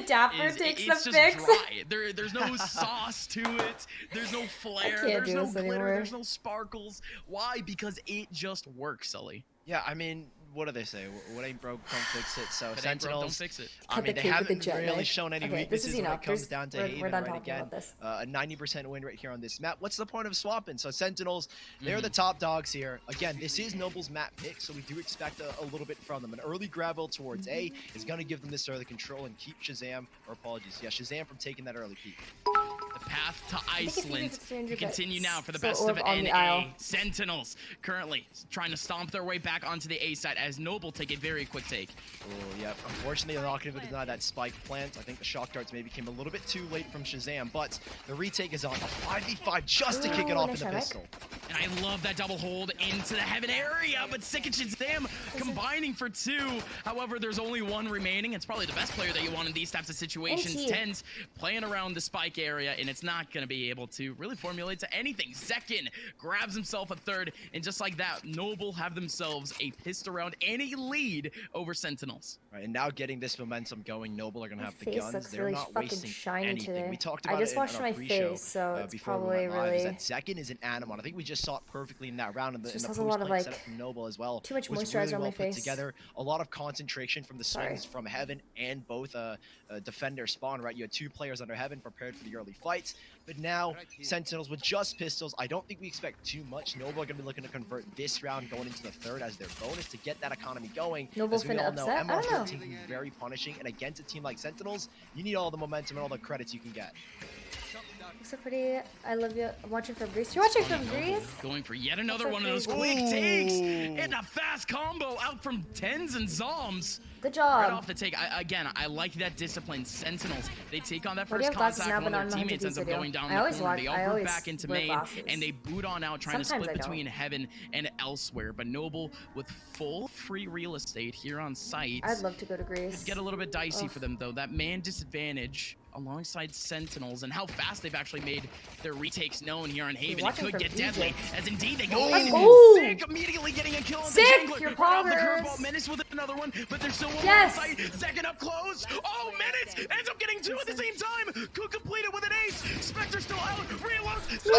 dapr takes the just fix. dry. There's no sauce to it. There's no flair. There's no glitter. Anymore. There's no sparkles. Why? Because it just works, Sully. Yeah, I mean, what do they say? What ain't broke, don't fix it. So If it ain't Sentinels, broke, don't fix it. I mean, they haven't really shown any weaknesses when it comes down to Haven right again. A 90% win rate here on this map. What's the point of swapping? So Sentinels, they're the top dogs here. Again, this is Noble's map pick, so we do expect a little bit from them. An early gravel towards A is going to give them this early control and keep Shahzam, or apologies, yeah, Shahzam from taking that early peek. The path to Iceland to continue now for the so best of NA. Sentinels currently trying to stomp their way back onto the A side as Noble take a very quick take. Oh, yeah. Unfortunately, they're not going to deny that spike plant. I think the shock darts maybe came a little bit too late from Shahzam, but the retake is on. A 5v5 just to kick it off in the pistol. And I love that double hold into the heaven area, but Sick and Shahzam combining for 2. However, there's only 1 remaining. It's probably the best player that you want in these types of situations. TENZ playing around the spike area, and it's not going to be able to really formulate to anything. Zekin grabs himself a 3rd, and just like that, Noble have themselves a pissed around and a lead over Sentinels. Right, and now getting this momentum going, Noble are going to have the guns. They're really not fucking wasting shiny anything. Today. We talked about I just it washed in my our pre-show face, so it's before we probably went live, really... is that Zekin is an animal. I think we just saw it perfectly in that round in the has a lot of, post-play like, setup from Noble as well. too much Was moisturizer really on well my put face. together. A lot of concentration from the swings from Heaven and both defender spawn, right? You had 2 players under Heaven prepared for the early fights. But now, Sentinels with just pistols, I don't think we expect too much. Noble are going to be looking to convert this round going into the 3rd as their bonus to get that economy going. Noble's as we finna all know, upset? I don't know. MR13 can be very punishing, and against a team like Sentinels, you need all the momentum and all the credits you can get. Looks so pretty. I love you. I'm watching from Greece. You're watching from Greece? Going for yet another one of those quick takes. And a fast combo out from TENZ and zombs. Good job. Right off the take. I like that discipline. Sentinels, they take on that Why do first you have glasses contact. now, One but of their not on teammates ends up video? going down I the always corner. watch- They I all always group back into wear main, glasses. and they boot on out, trying Sometimes to I split don't. between Heaven and elsewhere. But Noble, with full free real estate here on site, I'd love to go to Greece. get a little bit dicey for them, though. That man disadvantage alongside Sentinels and how fast they've actually made their retakes known here on Haven. It could get deadly, as indeed they go in. Sick immediately getting a kill on the Jungler. You're Right off the poggers. curveball. Menace with another one, but there's still one Yes. more on site. Second up close. Oh, Menace ends up getting 2 at the same time. Could complete it with an ace. Spectre still out. Reloads. No!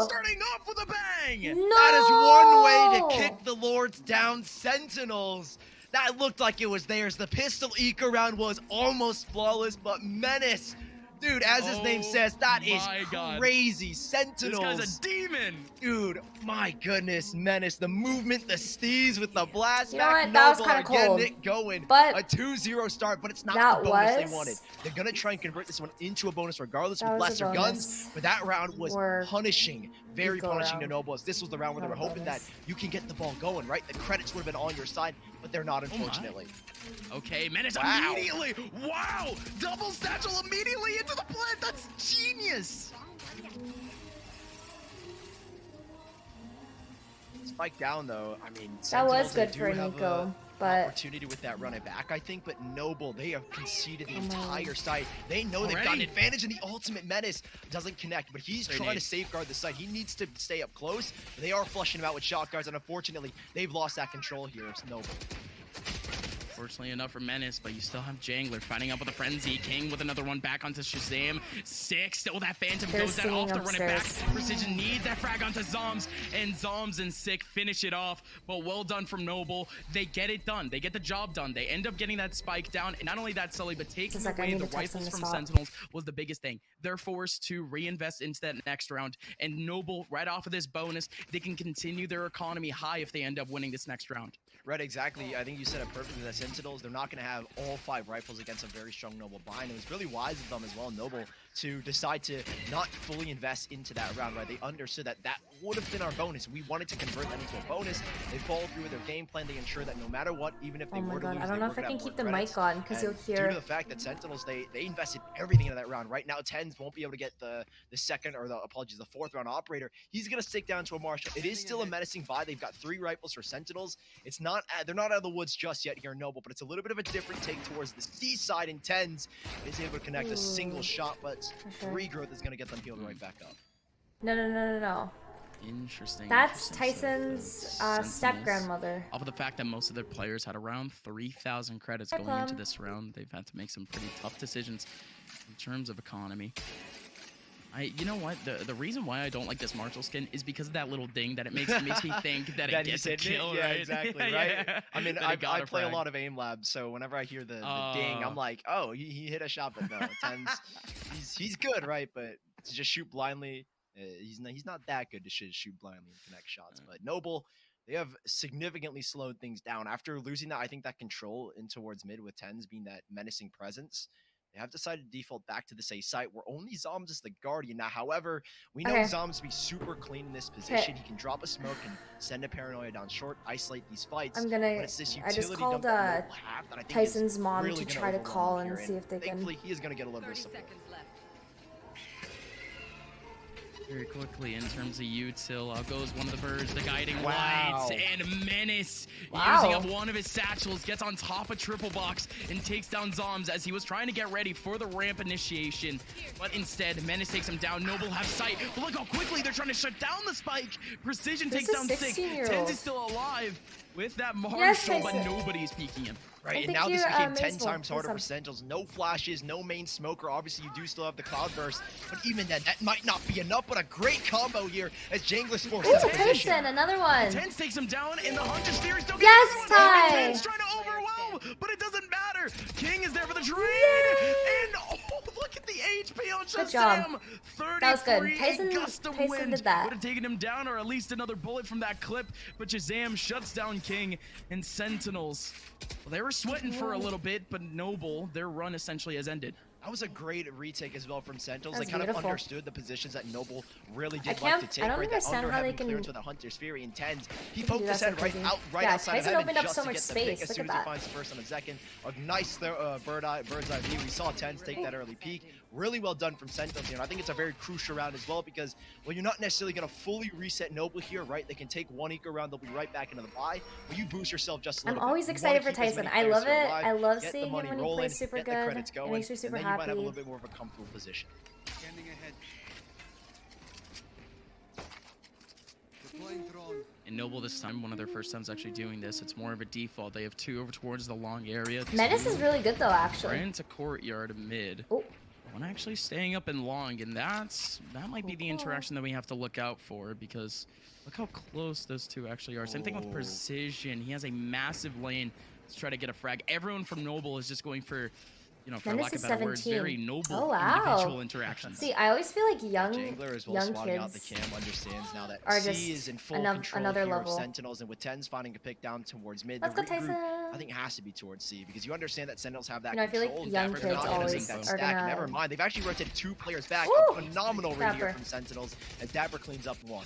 Starting off with a bang. No! That is one way to kick the Lords down. Sentinels. That looked like it was theirs. The pistol eco round was almost flawless, but Menace, dude, as his name says, that is crazy. Sentinels. This guy's a demon. Dude, my goodness, Menace. The movement, the steez with the blast. You know what? That was kind of cold. Getting it going. But a 2-0 start, but it's not that the bonus they was- wanted. They're going to try and convert this one into a bonus regardless That with was a lesser bonus. guns. But that round was Or punishing. Very eco punishing round. to Nobles. This was the round where they were hoping that you can get the ball going, right? The credits would have been on your side, but they're not, unfortunately. Okay, Menace Wow. immediately. Wow, double satchel immediately into the plant. That's genius. Spike down though. I mean, that was Sentinels, they good do for have Nico, a but opportunity with that run it back, I think. But Noble, they have conceded the entire site. They know they've got an advantage, and the ultimate Menace doesn't connect. But he's trying to safeguard the site. He needs to stay up close. But they are flushing him out with shot guards, and unfortunately, they've lost that control here. It's Noble. Fortunately enough for Menace, but you still have Jangler fighting up with a frenzy. King with another one back onto Shahzam. 6. Still that Phantom They're goes down off to run it back. upstairs. Precision needs that frag onto Zombs, and Zombs and Sick finish it off. But well done from Noble. They get it done. They get the job done. They end up getting that spike down. And not only that, Sully, but taking like, I away need the to text them rifles to from stop. Sentinels was the biggest thing. They're forced to reinvest into that next round. And Noble, right off of this bonus, they can continue their economy high if they end up winning this next round. Right, exactly. I think you said it perfectly. The Sentinels, they're not going to have all 5 rifles against a very strong Noble bind. It was really wise of them as well, Noble, to decide to not fully invest into that round, right? They understood that that would have been our bonus. We wanted to convert that into a bonus. They followed through with their game plan. They ensured that no matter what, even if they were to lose, I don't know if I can keep the mic on because you'll Due hear. to the fact that Sentinels, they invested everything into that round. Right now, TENZ won't be able to get the second, or the 4th round operator. He's going to stick down to a Marshall. It is still a menacing buy. They've got 3 rifles for Sentinels. It's not, they're not out of the woods just yet here in Noble, but it's a little bit of a different take towards the seaside, and TENZ is able to connect a single shot, but regrowth is going to get them healed right back up. No. Interesting. That's Tyson's step-grandmother. Off of the fact that most of their players had around 3,000 credits going into this round, they've had to make some pretty tough decisions in terms of economy. You know what? The reason why I don't like this Marshall skin is because of that little ding that it makes me think that it gets a kill, yeah, right? exactly, right? Yeah. I mean, I play a lot of aim labs, so whenever I hear the ding, I'm like, oh, he hit a shot, but no, TENZ, he's good, right? But to just shoot blindly, he's not that good to shoot blindly and connect shots. But Noble, they have significantly slowed things down after losing that. I think that control in towards mid with TENZ being that menacing presence. They have decided to default back to this A site where only Zombs is the Guardian. Now, however, we know Zombs to be super clean in this position. He can drop a smoke and send a paranoia down short, isolate these fights. I just called Tyson's mom really to try to call and see if they can. Thankfully, he is going to get a little bit of support. Very quickly in terms of util, goes one of the birds, the guiding lights, and Menace using up one of his satchels, gets on top of Triple Box and takes down Zombs as he was trying to get ready for the ramp initiation. But instead, Menace takes him down. Noble have sight. But look how quickly they're trying to shut down the spike. Precision takes down 6. TENZ is still alive with that Marshall, but nobody's peeking him. Right, and now this became 10 times harder for Sentinels. No flashes, no main smoker. Obviously, you do still have the cloud burst, but even then, that might not be enough. But a great combo here as Jangler's forced into position. Another one. TENZ takes him down, and the Hunter Sphere still gets Ty. TENZ trying to overwhelm, but it doesn't matter. King is there for the trade, and look at the HP on shahzam. 33. That was good. Tyson did that. Would have taken him down, or at least another bullet from that clip. But shahzam shuts down King and Sentinels. Well, they were sweating for a little bit, but Noble, their run essentially has ended. That was a great retake as well from Sentinels. They kind of understood the positions that Noble really did like to take. I don't understand how they can clearance with a Hunter's Fury and TENZ. He poked his head right outside of Tyson heaven opened up just so to much get the space. pick as soon as he finds the first on the second. A nice bird's eye view. We saw TENZ take that early peek. Really well done from Sentinels here. And I think it's a very crucial round as well because, well, you're not necessarily going to fully reset Noble here, right? They can take one eco round. They'll be right back into the buy. But you boost yourself just a little bit. I'm always excited for Tyson. I love it. I love seeing him when he plays super good. It makes me super happy. You might have a little bit more of a comfortable position. Standing ahead. And Noble this time, one of their first times actually doing this. It's more of a default. They have 2 over towards the long area. Menace is really good though, actually. Right into courtyard mid. Oh. One actually staying up in long, and that might be the interaction that we have to look out for because look how close those two actually are. Same thing with Precision. He has a massive lane to try to get a frag. Everyone from Noble is just going for, you know, for lack of better words, very noble individual interactions. See, I always feel like young Jangler as well swatting out the cam understands now that C is in full control here of Sentinels, and with TENZ finding a pick down towards mid, Let's go, Tyson. I think it has to be towards C because you understand that Sentinels have that control. I feel like young kids always are gonna... Never mind, they've actually rotated 2 players back. A phenomenal read here from Sentinels as dapr cleans up 1.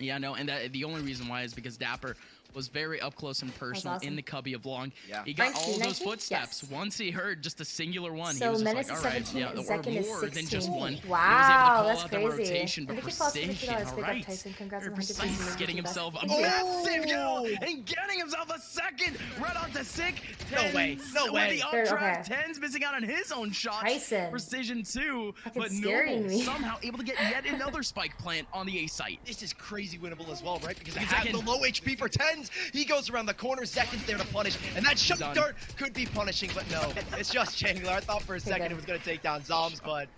Yeah, no, and the only reason why is because dapr was very up close and personal in the cubby of long. Yeah. He got all those footsteps. Yes. Once he heard just a singular one, so he was Menace just like, all right, yeah, or more than just one. Wow, that's crazy. Rotation, but precision, all right. Very precise, getting himself a massive kill and getting himself a second right onto sick. No way, no way. The updraft, TENZ missing out on his own shots. Precision too, but Noble somehow able to get yet another spike plant on the A site. This is crazy winnable as well, right? Because they have the low HP for TENZ. He goes around the corner, Zekin's there to punish, and that shot dart could be punishing, but no, it's just Jangler. I thought for a second it was going to take down Zombs, but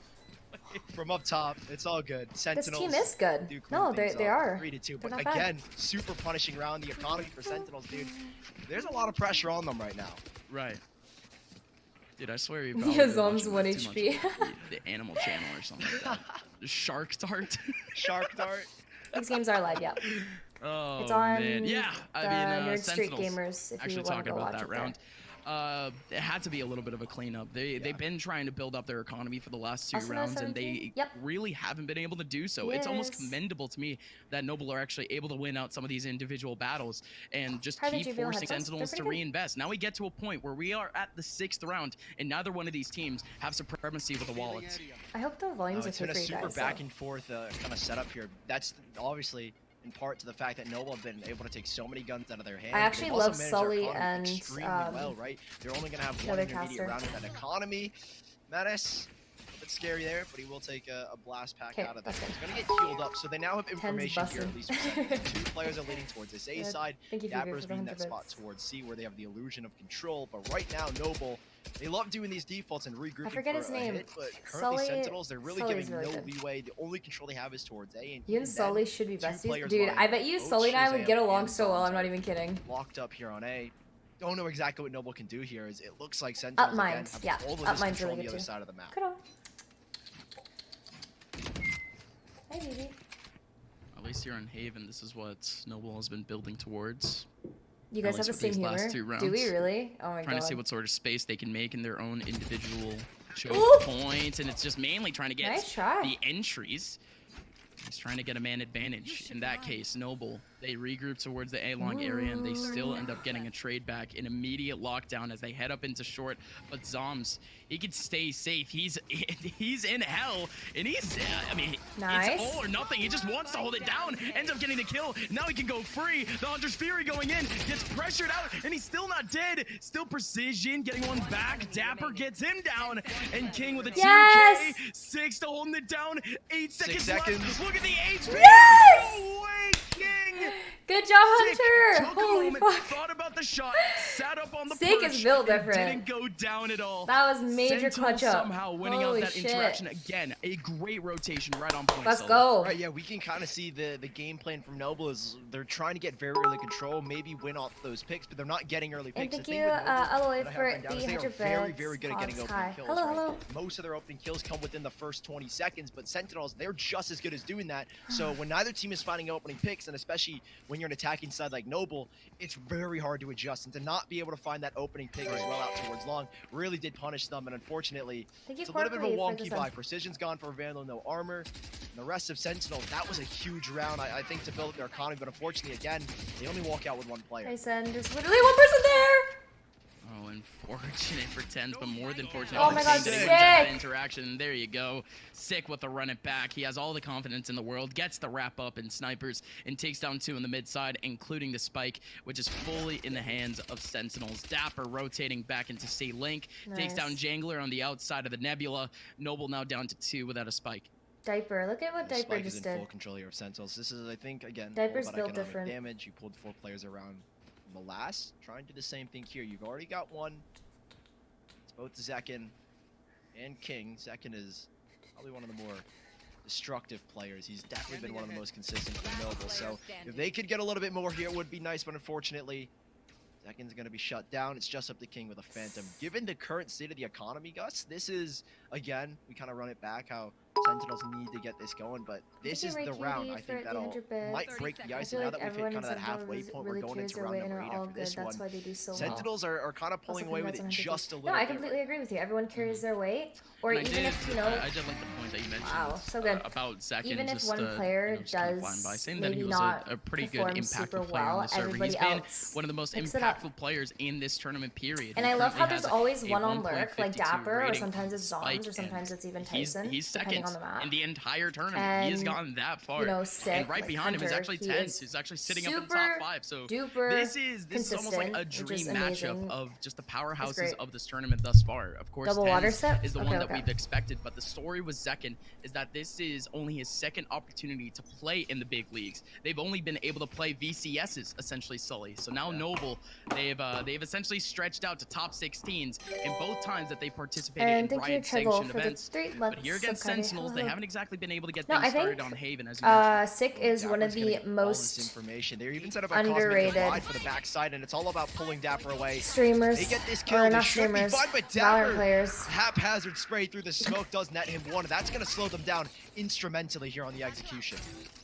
from up top, it's all good. Sentinels. This team is good. No, they are. 3-2, but again, super punishing round. The economy for Sentinels, dude. There's a lot of pressure on them right now. Right. Dude, I swear you Zombs 1 HP. The Animal Channel or something like that. Shark Dart. Shark Dart. These games are live, yeah. Oh, it's on man. Yeah, I mean, Nerd Street Gamers, if you want to go watch that round. It had to be a little bit of a cleanup. They've been trying to build up their economy for the last 2 rounds, and they really haven't been able to do so. It's almost commendable to me that Noble are actually able to win out some of these individual battles and just keep forcing Sentinels to reinvest. Now we get to a point where we are at the 6th round, and neither one of these teams have supremacy with the wallets. I hope the volumes are it's been a super back and forth kind of setup here. That's obviously in part to the fact that Noble have been able to take so many guns out of their hands. I actually love Sully and extremely well, right? They're only going to have one intermediate round of that economy. Menace, scary there, but he will take a blast pack out of there. He's going to get healed up, so they now have information here at least. Two players are leading towards this A side. dapr being that spot towards C where they have the illusion of control, but right now Noble, they love doing these defaults and regrouping. I forget his name. Hit, but currently Sentinels, they're really giving no leeway. The only control they have is towards A. And you and Sully should be besties. Dude, I bet you Sully and I would get along so well. I'm not even kidding. Locked up here on A. Don't know exactly what Noble can do here. Is it looks like Sentinels again have all of this control on the other side of the map. Could Hey, baby. At least here in Haven, this is what Noble has been building towards. You guys have the same humor? Do we really? Oh my god. Trying to see what sort of space they can make in their own individual choke points, and it's just mainly trying to get the entries. He's trying to get a man advantage. In that case, Noble, they regroup towards the A-long area, and they still end up getting a trade back. An immediate lockdown as they head up into short. But Zombs, he could stay safe. He's in hell, and he's, I mean, it's all or nothing. He just wants to hold it down, ends up getting the kill. Now he can go free. The Hunter's Fury going in, gets pressured out, and he's still not dead. Still precision, getting one back. dapr gets him down, and King with a 2K. 6 to holding it down. 8 seconds left. Look at the HP. Yes! No way, King! Good job, Hunter! Holy fuck. Thought about the shot, sat up on the Sick is built different. Didn't go down at all. That was major clutch up. Somehow winning out that interaction again. A great rotation right on point. Let's go. Right, yeah, we can kind of see the game plan from Noble is they're trying to get very early control, maybe win off those picks, but they're not getting early picks. And thank you, Aloy, for the 100 bits. Very, very good at getting opening kills. Hello. Most of their opening kills come within the first 20 seconds, but Sentinels, they're just as good as doing that. So when neither team is finding opening picks, and especially when you're an attacking side like Noble, it's very hard to adjust, and to not be able to find that opening pick as well out towards long really did punish them, and unfortunately it's a little bit of a wonky buy. Precision's gone for Vandal, no armor, and the rest of Sentinels, that was a huge round, I think, to build up their economy, but unfortunately again they only walk out with one player. Hey Sen, there's literally one person there. Oh, unfortunate for TENZ, but more than fortunate. Oh my god, Sick! Interaction. There you go. Sick with the run it back. He has all the confidence in the world, gets the wrap up in snipers, and takes down 2 in the mid side, including the spike, which is fully in the hands of Sentinels. dapr rotating back into C Link, takes down Jangler on the outside of the Nebula. Noble now down to 2 without a spike. dapr, look at what dapr just did. Full control here of Sentinels. This is, I think, again, dappr's built different. Damage. You pulled 4 players around Molas. Try and do the same thing here. You've already got one. It's both Zekin and King. Zekin is probably one of the more destructive players. He's definitely been one of the most consistent for Noble. So if they could get a little bit more here, it would be nice, but unfortunately, Zekin's going to be shut down. It's just up to King with a Phantom. Given the current state of the economy, Gus, this is, again, we kind of run it back how Sentinels need to get this going, but this is the round. I think that'll might break the ice, and now that we've hit kind of that halfway point, we're going into round number 8 after this one. Sentinels are kind of pulling away with it just a little bit. No, I completely agree with you. Everyone carries their weight, or even if, you know... I did like the point that you mentioned. Wow, so good. About Zekin, even if just, one player does maybe not a pretty good, impactful player on the server. Everybody else one of the most impactful players in this tournament period. And I love how there's always one on lurk, like dapr, or sometimes it's Zombs, or sometimes it's even Tyson, he's depending on the map. In the entire tournament, he has gone that far. You know, Sick, and right behind him is actually TENZ, who's actually sitting up in the top 5. So this is almost like a dream matchup of just the powerhouses of this tournament thus far. Of course, TENZ is the one that we've expected, but the story with Zekin is that this is only his second opportunity to play in the big leagues. They've only been able to play VCSs, essentially, Sully. So now Noble, they've essentially stretched out to top 16s in both times that they participated in Riot sanctioned events. But here against Sentinels, they haven't exactly been able to get things started on Haven, as you mentioned. Sick is one of the most They're even set up a underrated for the backside, and it's all about pulling dapr away. Streamers, they get this kill, not streamers, Valorant players. Haphazard spray through the smoke does net him 1. That's going to slow them down instrumentally here on the execution.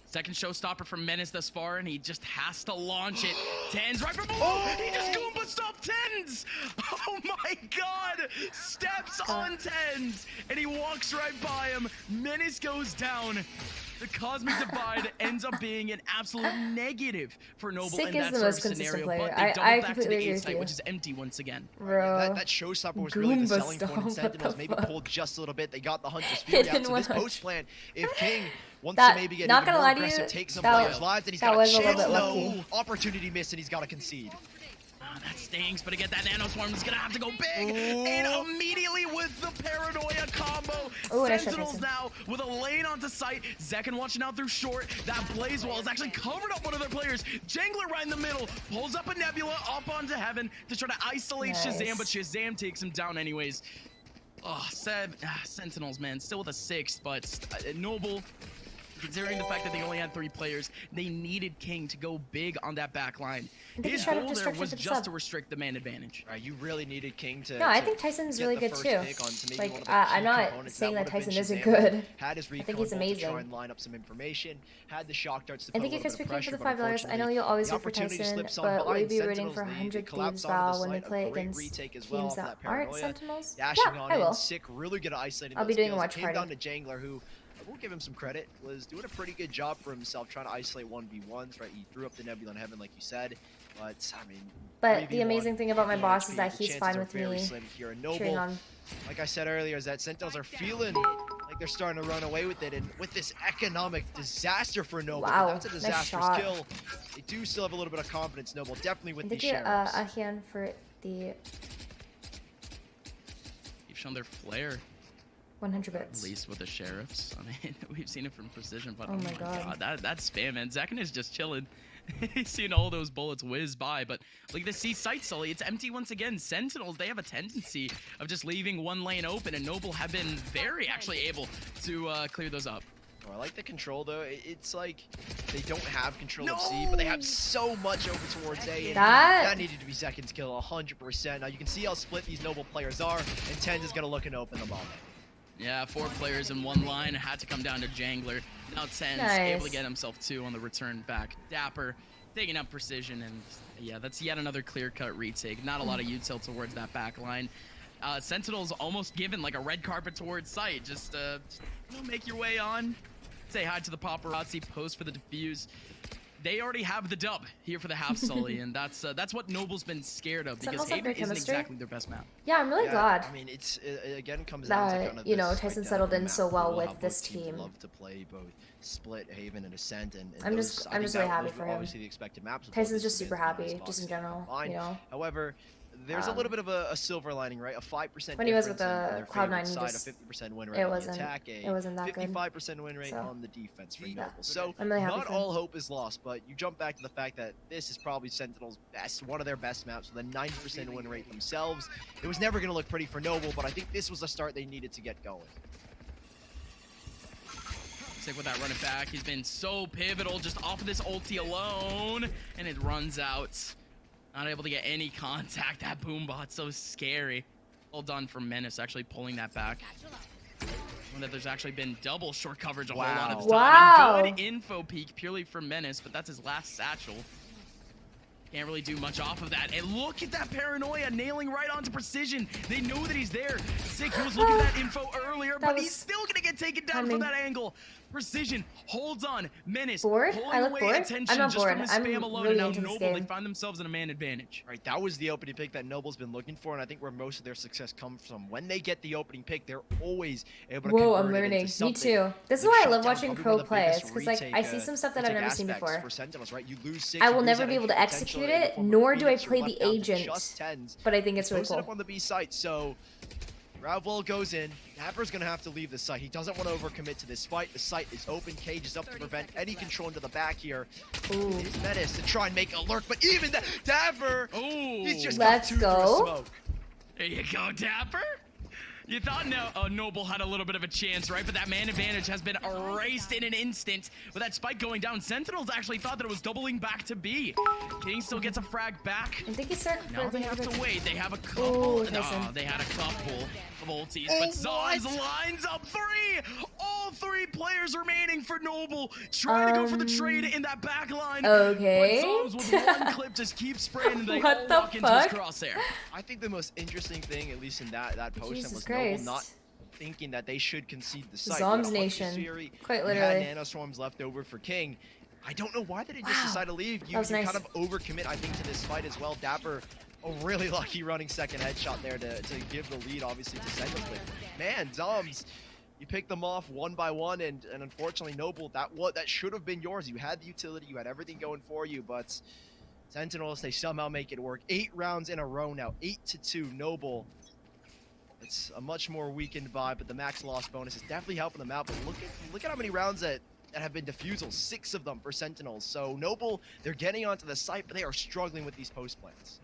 Second showstopper from Menace thus far, and he just has to launch it. TENZ right from below. He just Goomba stopped TENZ. Oh my god. Steps on TENZ, and he walks right by him. Menace goes down. The Cosmic Divide ends up being an absolute negative for Noble Sick in that is the most consistent player. But they double back to the A site, which is empty once again. That showstopper was really the selling point, and Sentinels maybe pulled just a little bit. They got the Hunter's Fury out. So this post plan, if King wants to maybe get even more aggressive, take some players' lives, and he's got a chance, no opportunity missed, and he's got to concede. that stings, but again, that nano swarm is gonna have to go big. And immediately with the paranoia combo, Sentinels now with a lane onto sight. Zekken watching out through short. That blaze wall has actually covered up one of their players. Jangler right in the middle, pulls up a Nebula up onto heaven to try to isolate Shahzam, but Shahzam takes him down anyways. Oh, Sentinels, man, still with a 6, but Noble, considering the fact that they only had 3 players, they needed King to go big on that back line. His goal there was just to restrict the man advantage. Right, you really needed King to. No, I think Tyson's really good too. Like, I'm not saying that Tyson isn't good. Had his I think he's amazing. To try and line up some information. Had the shock darts to I think you guys picked him for the $5. I know you'll always root for Tyson, but will you be rooting for 100 Thieves Val when they play against teams that aren't Sentinels? Yeah, I will. Sick, really good at isolating. I'll be doing a watch party. Came down to Jangler, who, we'll give him some credit, was doing a pretty good job for himself trying to isolate 1v1s, right? He threw up the Nebula in heaven, like you said, but, I mean... But the amazing thing about my boss is that he's fine with me cheering on. Like I said earlier, is that Sentinels are feeling like they're starting to run away with it, and with this economic disaster for Noble, that's a disastrous kill. They do still have a little bit of confidence, Noble, definitely with these sheriffs. A hand for the... You've shown their flair. 100 bits. At least with the sheriffs. I mean, we've seen it from Precision, but oh my god. That's spam, man. Zekken is just chilling. He's seeing all those bullets whiz by, but like the C site, Sully, it's empty once again. Sentinels, they have a tendency of just leaving one lane open, and Noble have been very actually able to clear those up. Oh, I like the control though. It's like they don't have control of C, but they have so much over towards A, and that needed to be Zekken's kill 100%. Now you can see how split these Noble players are, and TENZ is gonna look and open the bomb. Yeah, 4 players in one line. It had to come down to Jangler. Now TENZ able to get himself 2 on the return back. dapr taking up Precision, and yeah, that's yet another clear-cut retake. Not a lot of util towards that back line. Sentinels almost given like a red carpet towards sight. Just make your way on. Say hi to the paparazzi, post for the defuse. They already have the dub here for the half, Sully, and that's what Noble's been scared of, because Haven isn't exactly their best map. Yeah, I'm really glad. I mean, it again comes down to kind of you know, Tyson settled in so well with this team. Love to play both Split, Haven, and Ascent, and I'm just really happy for him. Obviously, the expected maps. Tyson's just super happy, just in general. You know. However, there's a little bit of a silver lining, right? A 5% when he was with the Cloud9, side, a 50% win rate on the attack, it wasn't that good. 55% win rate on the defense for Noble. So I'm really happy not all hope is lost, but you jump back to the fact that this is probably Sentinel's best, one of their best maps with a 90% win rate themselves. It was never going to look pretty for Noble, but I think this was the start they needed to get going. Sick with that running back. He's been so pivotal just off of this ulti alone, and it runs out. Not able to get any contact. That boombot's so scary. Well done from Menace actually pulling that back. And that there's actually been double short coverage a whole lot of the time. And good info peek purely from Menace, but that's his last satchel. Can't really do much off of that. And look at that paranoia nailing right onto Precision. They know that he's there. Sick, he was looking at that info earlier, but he's still gonna get taken down from that angle. Precision holds on. Menace bored? I look bored. I'm not bored. I'm really into this game. They find themselves in a man advantage. Right, that was the opening pick that Noble's been looking for, and I think where most of their success comes from. When they get the opening pick, they're always able to convert I'm learning. It into Me too. This is why I love watching pro play. It's because like I see some stuff that I've never seen before. Sentinels, right? You lose 6, I will never be able to execute it, nor do I play the agent. But I think it's really cool. Up on the B site, so Ravwell goes in. dapr's gonna have to leave the site. He doesn't want to overcommit to this fight. The site is open. Cage is up to prevent any control into the back here. Ooh. It is Menace to try and make a lurk, but even that dapr, he's just got 2 through smoke. There you go, dapr. You thought Noble had a little bit of a chance, right? But that man advantage has been erased in an instant. With that spike going down, Sentinels actually thought that it was doubling back to B. King still gets a frag back. I think he's starting. Now they have to wait. They have a couple. They had a couple of ultis, but Zombs lines up 3. All 3 players remaining for Noble, trying to go for the trade in that back line. Okay. But Zombs with 1 clip just keep spraying, and they all walk into his crosshair. I think the most interesting thing, at least in that post, was Noble not thinking that they should concede the site. Zombs Nation, quite literally. Had nanoswarms left over for King. I don't know why they didn't just decide to leave. You kind of overcommit, I think, to this fight as well. dapr, a really lucky running second headshot there to give the lead, obviously, to Sentinels. But man, Zombs, you picked them off 1 by 1, and unfortunately, Noble, that should have been yours. You had the utility, you had everything going for you, but Sentinels, they somehow make it work. 8 rounds in a row now, 8-2. Noble. It's a much more weakened vibe, but the max loss bonus is definitely helping them out. But look at how many rounds that have been defusals, 6 of them for Sentinels. So Noble, they're getting onto the site, but they are struggling with these post plants.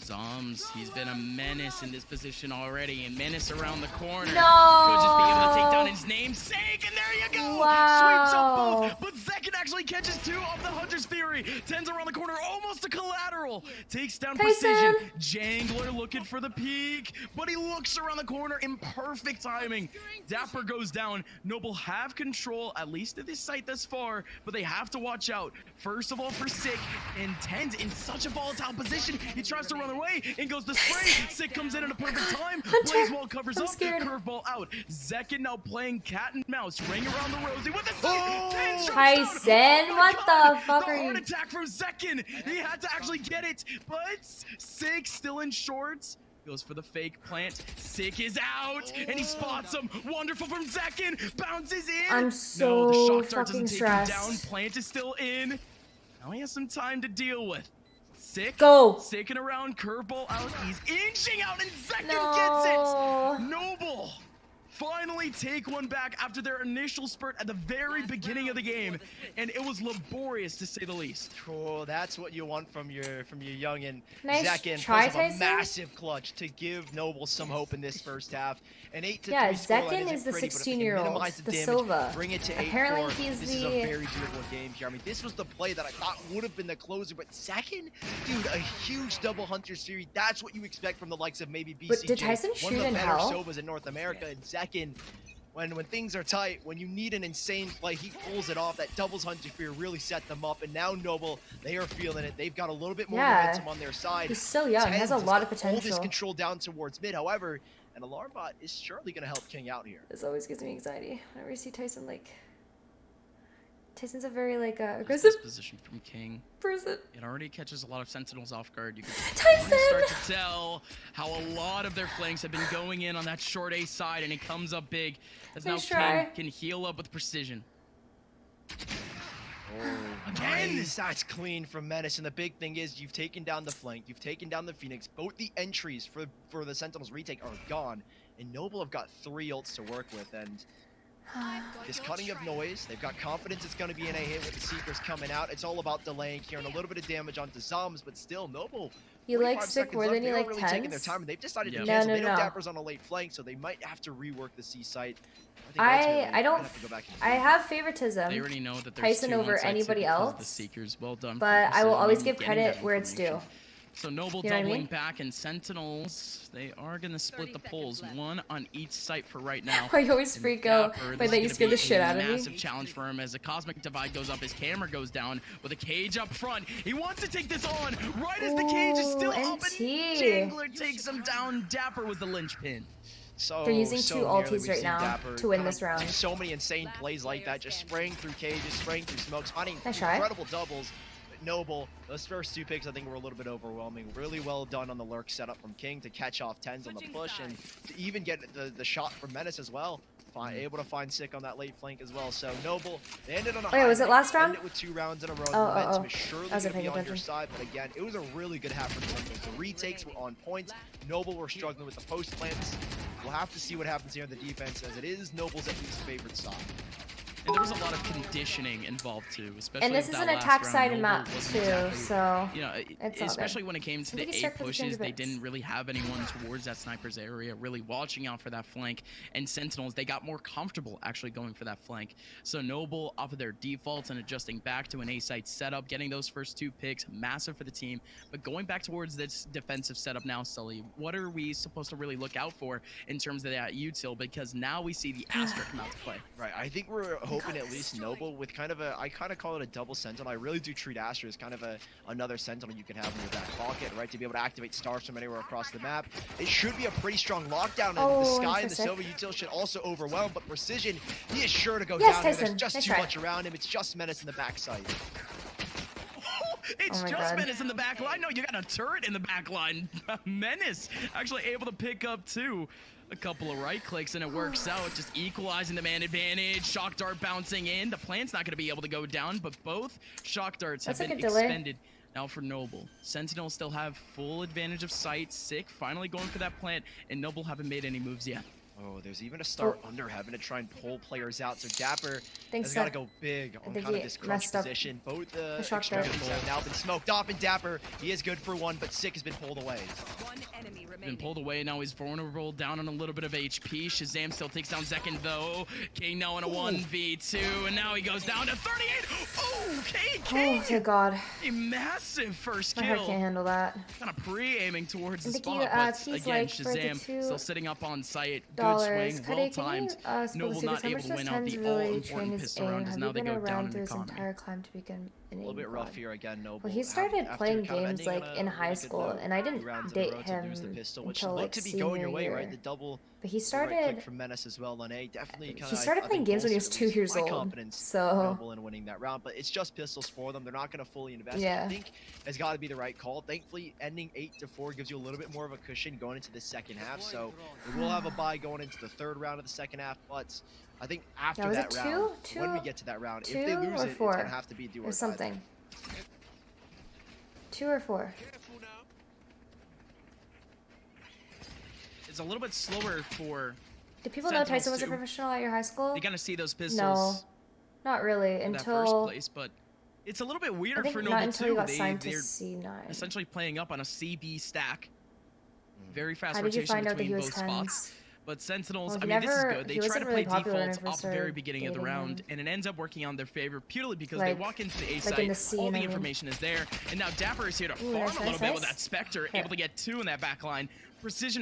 Zombs, he's been a menace in this position already, and menace around the corner. No! Could just be able to take down his namesake, and there you go! Wow! Sweeps up both, but Second actually catches 2 of the Hunter's Fury. TENZ around the corner, almost a collateral. Takes down Precision. Jangler looking for the peak, but he looks around the corner in perfect timing. dapr goes down. Noble have control, at least at this site thus far, but they have to watch out. First of all for Sick, and TENZ in such a volatile position. He tries to run away, and goes the spray. Sick comes in at a perfect time. Blaze Wall covers up, curveball out. Zekin now playing cat and mouse, ring around the rosy with the SEN, what the fuck are you? The heart attack from Zekin. He had to actually get it, but Sick still in shorts. Goes for the fake plant. Sick is out, and he spots him. Wonderful from Zekin. Bounces in. I'm so no, the shock dart fucking doesn't stressed. take him down. Plant is still in. Now he has some time to deal with. Sick. Go. Sticking around, curveball out. He's inching out, and Zekin No. gets it. Noble finally take one back after their initial spurt at the very beginning of the game, and it was laborious to say the least. Cool, that's what you want from your youngin. Nice Zekin try, pulls up a massive clutch to give Noble some hope in this first half. An 8-3 Zekin is the 16-year-old, the Silva. Bring it to 8-4. Apparently he's this is a very doable game here. I mean, this was the play that I thought would have been the closer, but Zekin, dude, a huge double Hunter series. That's what you expect from the likes of maybe BCJ. But did Tyson one shoot of the in better hell? Sovas in North America, and Zekin, when things are tight, when you need an insane play, he pulls it off. That doubles Hunter Fear really set them up, and now Noble, they are feeling it. They've got a little bit more momentum on their side. He's so young, he has a lot of potential. Hold his control down towards mid, however, an alarm bot is surely going to help King out here. This always gives me anxiety whenever I see Tyson, like... Tyson's a very, like, aggressive position from King. person. It already catches a lot of Sentinels off guard. You can Tyson! start to tell how a lot of their flanks have been going in on that short A side, and it comes up big as now King can heal up with precision. Oh, again, that's clean from Menace, and the big thing is you've taken down the flank, you've taken down the Phoenix. Both the entries for the Sentinels retake are gone, and Noble have got 3 ults to work with, and this cutting of noise, they've got confidence it's going to be in a hit with the Seekers coming out. It's all about delaying here and a little bit of damage onto Zombs, but still, Noble. You like Sick more than you like really TENZ? Taking their time, and they've decided to No, cancel. no, They know no. dapr's on a late flank, so they might have to rework the C site. I don't. Have to go back and I have favoritism. They already know that there's Tyson 2 over on site anybody because of else. The Seekers, well done. But I will always give getting credit that where it's due. information. So Noble You know what I doubling mean? back, and Sentinels, they are going to split the pulls, 1 on each site for right now. I always freak out by that you scared the shit out of me. Massive challenge for him as the Cosmic Divide goes up, his camera goes down with a cage up front. He wants to take this on right as the cage is still up, and Jangler takes him down. dapr was the linchpin. They're using 2 ultis right now to win this round. So many insane plays like that, just spraying through cages, spraying through smokes, finding Nice try. incredible doubles. Noble, those first 2 picks I think were a little bit overwhelming. Really well done on the lurk setup from King to catch off TENZ on the push, and to even get the shot from Menace as well. Able to find Sick on that late flank as well. So Noble, they ended on a high. Was it last round? Ended with 2 rounds in a row. Oh. Is surely going to be on your side, but again, it was a really good half for the Sentinels. The retakes were on point. Noble were struggling with the post plants. We'll have to see what happens here in the defense, as it is Noble's at least favorite side. And there was a lot of conditioning involved too, especially. And this is an attack side map too, so you know, especially when it came to the A pushes, they didn't really have anyone towards that sniper's area, really watching out for that flank. And Sentinels, they got more comfortable actually going for that flank. So Noble, off of their defaults and adjusting back to an A site setup, getting those first 2 picks, massive for the team. But going back towards this defensive setup now, Sully, what are we supposed to really look out for in terms of that util? Because now we see the Astra come out to play. Right, I think we're hoping at least Noble with kind of I kind of call it a double Sentinel. I really do treat Astra as kind of another Sentinel you can have in your back pocket, right? To be able to activate stars from anywhere across the map. It should be a pretty strong lockdown, and the Sky and the Silva util should also overwhelm, but Precision, he is sure to go down. There's just too much around him. It's just Menace in the backside. It's just Menace in the back line. No, you got a turret in the back line. Menace actually able to pick up 2. A couple of right clicks, and it works out, just equalizing the man advantage. Shock dart bouncing in. The plant's not going to be able to go down, but both shock darts have been expended. Now for Noble, Sentinel still have full advantage of sight. Sick finally going for that plant, and Noble haven't made any moves yet. Oh, there's even a start under having to try and pull players out. So dapr has got to go big on kind of this crunch position. Both the extremities have now been smoked off, and dapr, he is good for one, but Sick has been pulled away. One enemy remaining. Been pulled away, now he's vulnerable, down on a little bit of HP. Shahzam still takes down Zekin though. King now in a 1v2, and now he goes down to 38. Oh, King! Oh, thank God. A massive first kill. My heart can't handle that. Kind of pre-aiming towards the Thank spot, you, but again, like Shahzam still sitting up on site. Good swing, Kyedae, well timed. Noble not able to win out the all-important pistol round, as now they go down in the economy. Entire climb to begin A little bit rough here again, Noble. Well, he started playing games like in high really school, and I didn't date him until like senior year. Right? The double, but he right started click from Menace as well on A. Definitely he started playing games when he was 2 years old. So Noble in winning that round, but it's just pistols for them. They're not going to fully invest. Yeah. I think has got to be the right call. Thankfully, ending 8-4 gives you a little bit more of a cushion going into the second half. So we will have a bye going into the third round of the second half, but I think after that round, when we get to that round, if they lose it, it's going to have to be do or die. Something. 2 or 4. It's a little bit slower for. Did people know Tyson was a professional at your high school? They gotta see those pistols. No, not really until that first place, but it's a little bit weird for Noble too. They're essentially playing up on a CB stack. Very fast rotation between both spots. But Sentinels, I mean, this is good. They try to play defaults off the very beginning of the round, and it ends up working on their favor purely because they walk into the A site, all the information is there, and now dapr is here to farm a little bit with that Spectre, able to get 2 in that back line. Precision